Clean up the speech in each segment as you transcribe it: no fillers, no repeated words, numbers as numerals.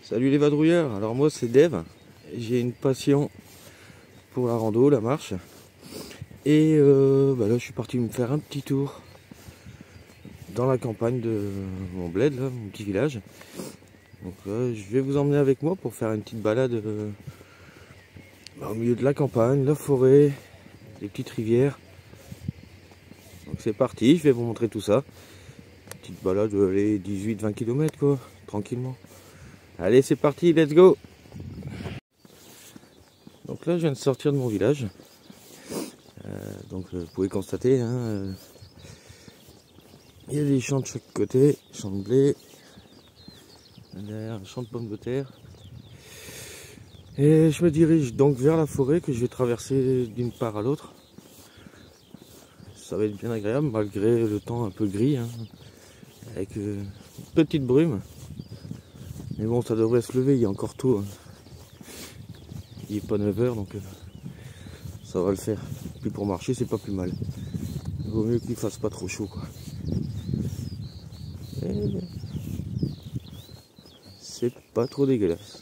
Salut les vadrouilleurs, alors moi c'est Dave, j'ai une passion pour la rando, la marche. Et là je suis parti me faire un petit tour dans la campagne de mon bled, là, mon petit village. Donc je vais vous emmener avec moi pour faire une petite balade au milieu de la campagne, la forêt, des petites rivières. Donc c'est parti, je vais vous montrer tout ça. Petite balade, les 18-20 km quoi, tranquillement. Allez c'est parti, let's go! Donc là je viens de sortir de mon village. Donc vous pouvez constater, hein, il y a des champs de chaque côté, champs de blé, derrière un champ de pommes de terre. Et je me dirige donc vers la forêt que je vais traverser d'une part à l'autre. Ça va être bien agréable malgré le temps un peu gris, hein, avec une petite brume. Mais bon, ça devrait se lever, il est encore tôt. Hein. Il n'est pas 9 h donc ça va le faire. Puis pour marcher, c'est pas plus mal. Il vaut mieux qu'il fasse pas trop chaud, quoi. C'est pas trop dégueulasse,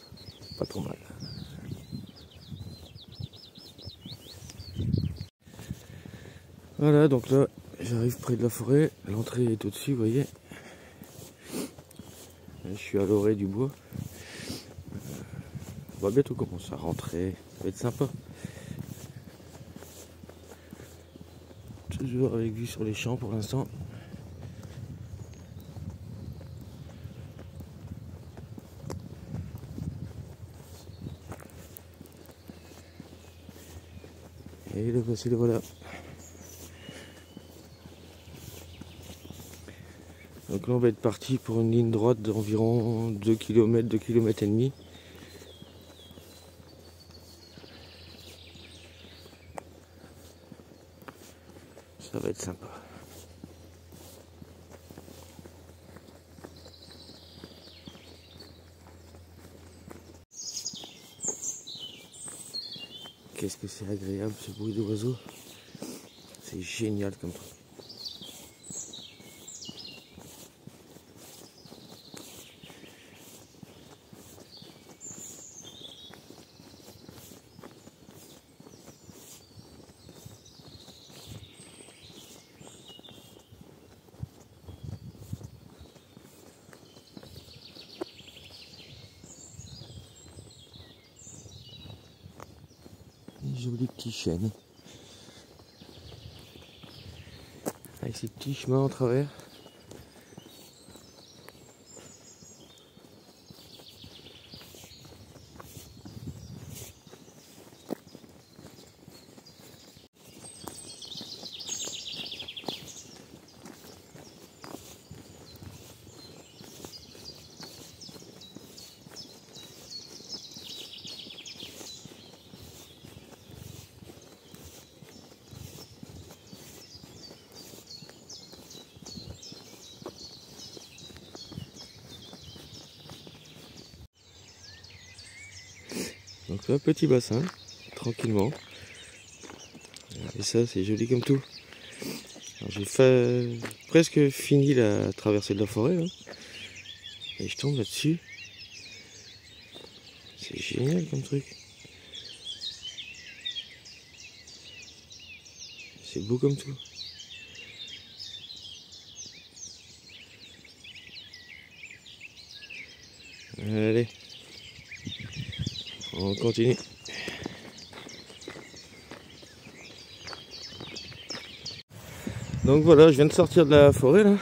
pas trop mal. Voilà, donc là j'arrive près de la forêt, l'entrée est au-dessus, vous voyez. Je suis à l'orée du bois. On va bientôt commencer à rentrer, ça va être sympa. Toujours avec vue sur les champs pour l'instant. Et le voici, le voilà. Donc là on va être parti pour une ligne droite d'environ 2 km, 2 km et demi. Ça va être sympa. Qu'est-ce que c'est agréable ce bruit d'oiseaux. C'est génial comme truc. Joli petit chêne. Avec ces petits chemins en travers. Donc là, petit bassin, tranquillement. Et ça, c'est joli comme tout. J'ai presque fini la traversée de la forêt. Hein. Et je tombe là-dessus. C'est génial comme truc. C'est beau comme tout. Allez. On continue. Donc voilà, je viens de sortir de la forêt là.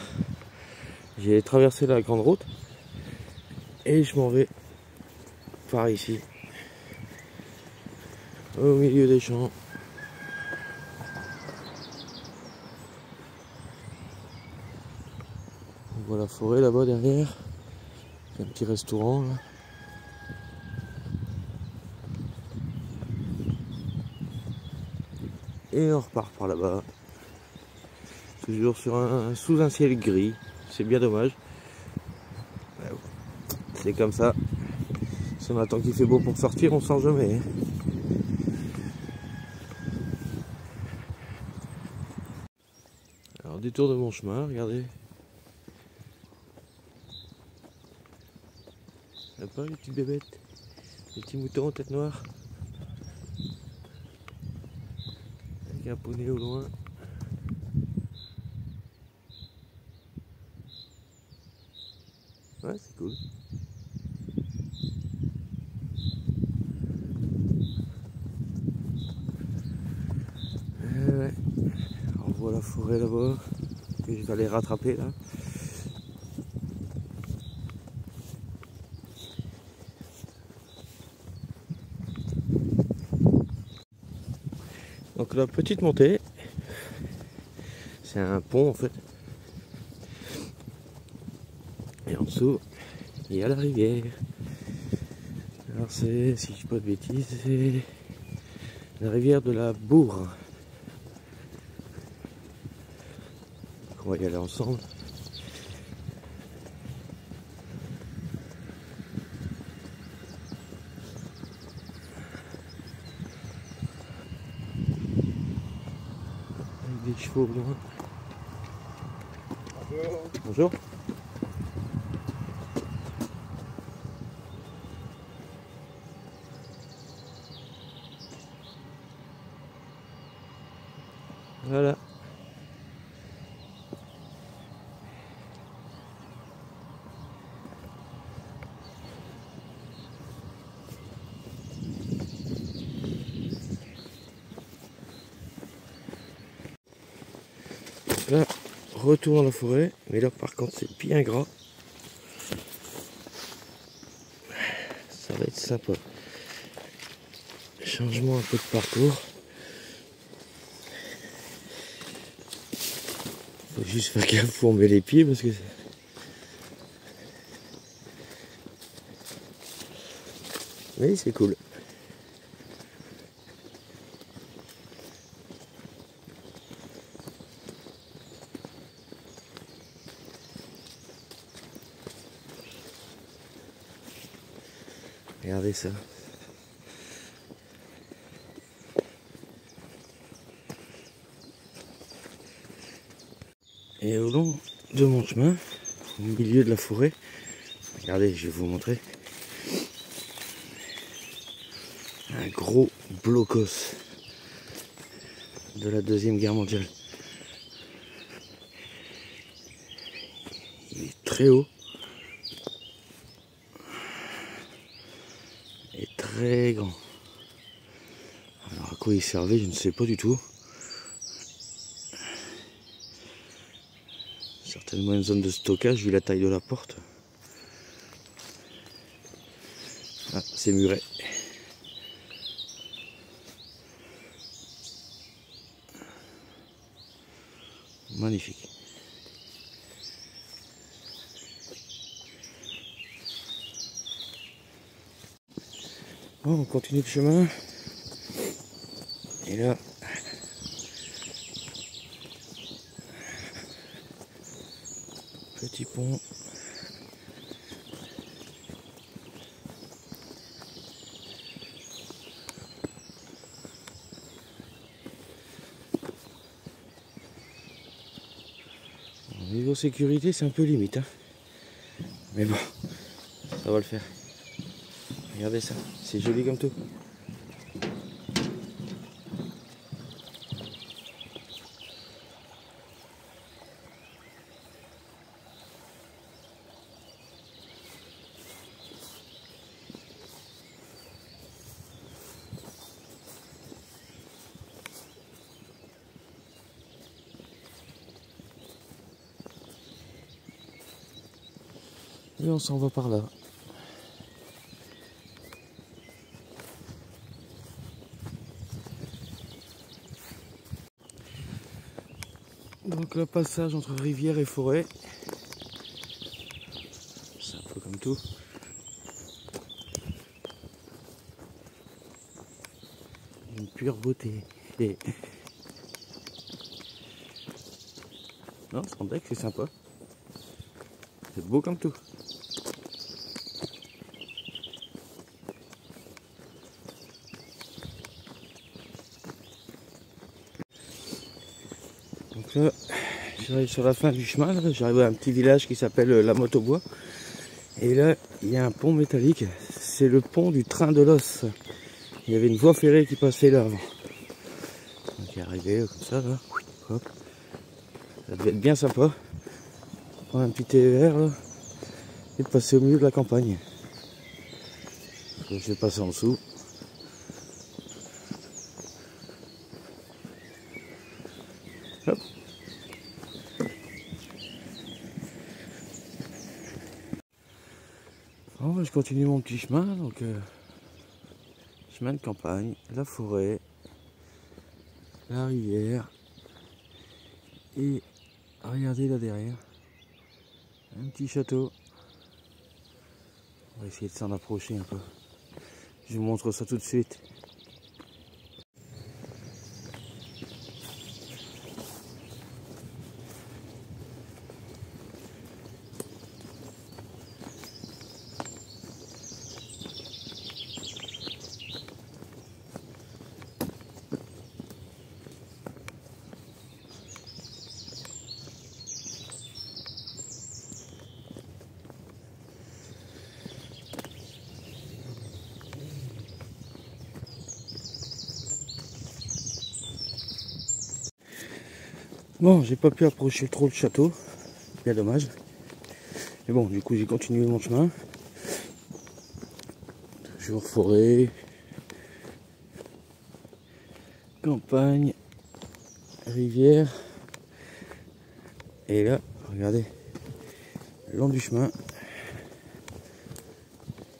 J'ai traversé la grande route. Et je m'en vais par ici. Au milieu des champs. On voit la forêt là-bas derrière. Il y a un petit restaurant là. Et on repart par là-bas. Toujours sous un ciel gris. C'est bien dommage. C'est comme ça. Si on attend qu'il fait beau pour sortir, on sort jamais. Alors détour de mon chemin, regardez. Y'a pas les petites bébêtes, les petits moutons tête noire. Avec un poney au loin. Ouais, c'est cool. Ouais. On voit la forêt là-bas, que je vais aller rattraper là. Donc la petite montée, c'est un pont en fait. Et en dessous, il y a la rivière. Alors c'est, si je dis pas de bêtises, c'est la rivière de la Bourre. On va y aller ensemble. Avec des chevaux au loin. Bonjour. Bonjour. Voilà. Là, retour dans la forêt, mais là par contre c'est bien gras. Ça va être sympa. Changement un peu de parcours. Faut juste faire gaffe où on met les pieds parce que mais c'est cool. Regardez ça. Et au long de mon chemin, au milieu de la forêt, regardez, je vais vous montrer. Un gros blocos de la Deuxième Guerre mondiale. Il est très haut et très grand. Alors à quoi il servait, je ne sais pas du tout. Certainement une zone de stockage vu la taille de la porte. Ah, c'est muret. Magnifique. Bon, on continue le chemin. Et là, petit pont. Au niveau sécurité, c'est un peu limite, hein. Mais bon, ça va le faire. Regardez ça, c'est joli comme tout. Et on s'en va par là. Donc le passage entre rivière et forêt. C'est un peu comme tout. Une pure beauté. Et... non, c'est vrai que c'est sympa. C'est beau comme tout. Donc là, j'arrive sur la fin du chemin. J'arrive à un petit village qui s'appelle La Motte-au-Bois. Et là, il y a un pont métallique. C'est le pont du train de l'os. Il y avait une voie ferrée qui passait là avant. Donc il est arrivé comme ça là. Hop. Ça devait être bien sympa. Prendre un petit TER là. Et de passer au milieu de la campagne. Donc, je vais passer en dessous. Hop. Bon, je continue mon petit chemin, donc chemin de campagne, la forêt, la rivière, et regardez là derrière, un petit château. On va essayer de s'en approcher un peu. Je vous montre ça tout de suite. Bon, j'ai pas pu approcher trop le château, bien dommage. Mais bon, du coup j'ai continué mon chemin. Toujours forêt, campagne, rivière. Et là, regardez, le long du chemin,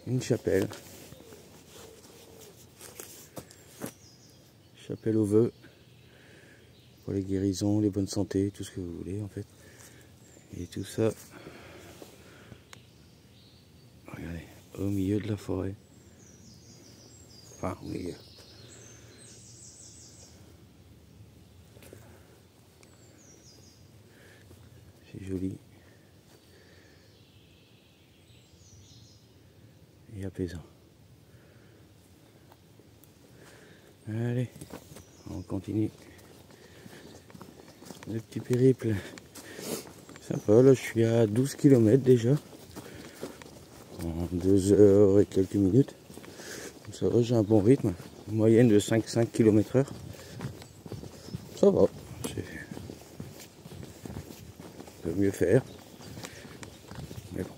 une chapelle. Chapelle aux vœux. Pour les guérisons, les bonnes santé, tout ce que vous voulez en fait. Et tout ça, regardez, au milieu de la forêt. Enfin, au milieu. C'est joli. Et apaisant. Allez, on continue. Le petit périple. Sympa, là je suis à 12 km déjà. En 2 heures et quelques minutes. Ça va, j'ai un bon rythme. Une moyenne de 5 km/h. Ça va. On peut mieux faire. Mais bon.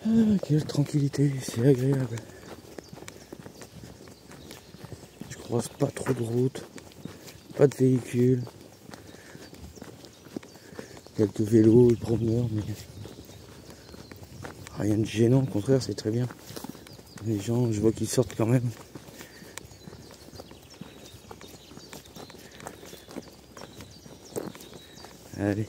Ah, quelle tranquillité, c'est agréable. Je croise pas trop de route. Pas de véhicules. Quelques vélos et promeneurs, mais rien de gênant, au contraire, c'est très bien. Les gens, je vois qu'ils sortent quand même. Allez.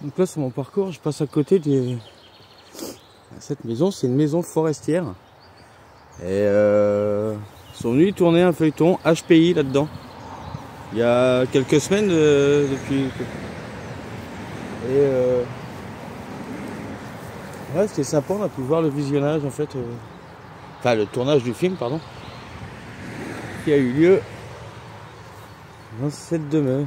Donc là sur mon parcours, je passe à côté de cette maison, c'est une maison forestière. Et ils sont venus tourner un feuilleton HPI là-dedans. Il y a quelques semaines depuis. Et ouais, c'était sympa, on a pu voir le visionnage en fait. Enfin le tournage du film, pardon. Qui a eu lieu dans cette demeure.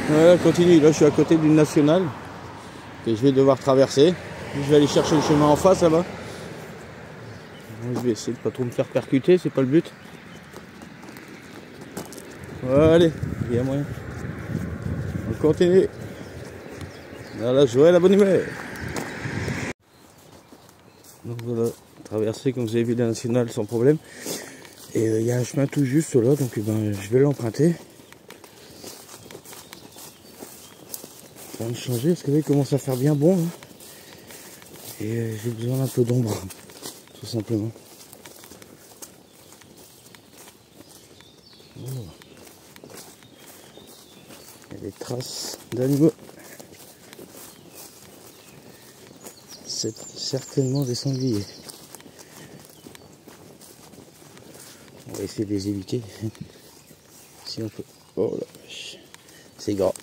Voilà, continue, là je suis à côté d'une nationale que je vais devoir traverser. Je vais aller chercher le chemin en face là-bas. Je vais essayer de pas trop me faire percuter, c'est pas le but. Voilà, allez, il y a moyen. On continue. Dans la joie et la bonne humeur. Donc voilà, traverser comme vous avez vu la nationale sans problème. Et il y a un chemin tout juste là, donc ben, je vais l'emprunter. Ça va me changer parce que là il commence à faire bien bon hein. Et j'ai besoin d'un peu d'ombre, tout simplement. Oh. Il y a des traces d'animaux. C'est certainement des sangliers. On va essayer de les éviter. Si on peut. Oh la vache. C'est gras.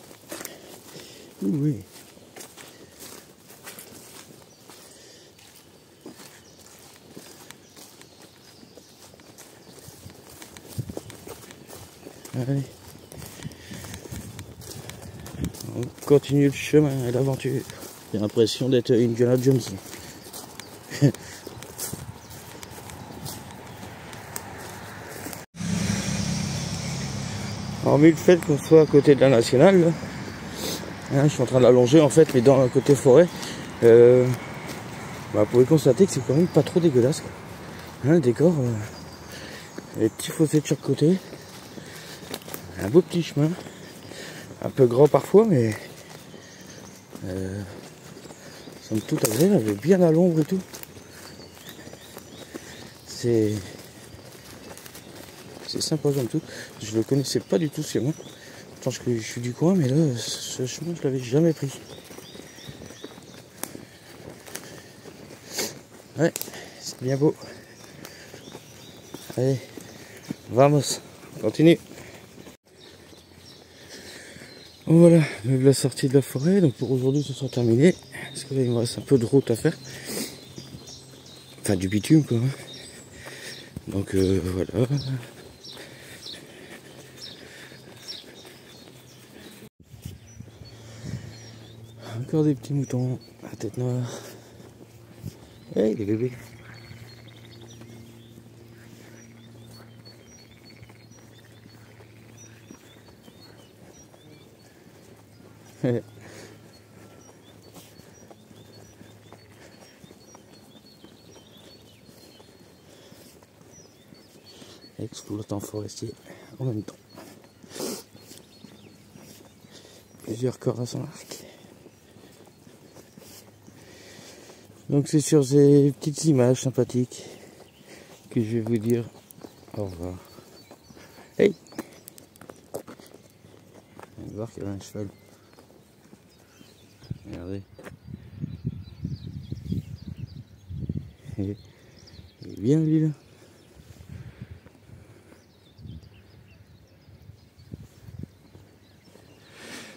Oui. Allez. On continue le chemin et l'aventure. J'ai l'impression d'être Indiana Jones. Hormis le fait qu'on soit à côté de la nationale, là, hein, je suis en train de la longer en fait, mais dans le côté forêt, vous pouvez constater que c'est quand même pas trop dégueulasse. Hein, le décor, les petits fossés de chaque côté, un beau petit chemin, un peu grand parfois, mais somme toute agréable, bien à l'ombre et tout. C'est sympa comme tout. Je le connaissais pas du tout ce chemin. Pourtant je suis du coin, mais là ce chemin je l'avais jamais pris. Ouais, c'est bien beau. Allez, vamos, continue. Bon, voilà, la sortie de la forêt. Donc pour aujourd'hui ce sera terminé. Parce que là il me reste un peu de route à faire. Enfin du bitume quoi. Donc voilà. Encore des petits moutons à tête noire. Hey les bébés. Exploitant forestier en même temps. Plusieurs corps à son arc. Donc c'est sur ces petites images sympathiques que je vais vous dire au revoir. Hey! On va voir qu'il y a un cheval. Regardez. Il est bien lui là.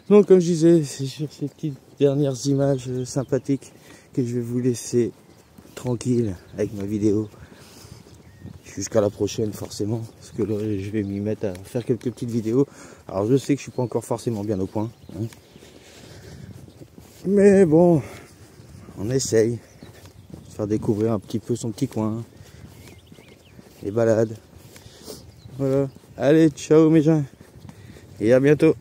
Donc comme je disais, c'est sur ces petites dernières images sympathiques que je vais vous laisser tranquille avec ma vidéo. Jusqu'à la prochaine forcément, parce que là je vais m'y mettre à faire quelques petites vidéos. Alors je sais que je suis pas encore forcément bien au point, hein. Mais bon, on essaye de faire découvrir un petit peu son petit coin, les balades. Voilà, allez ciao mes gens, et à bientôt.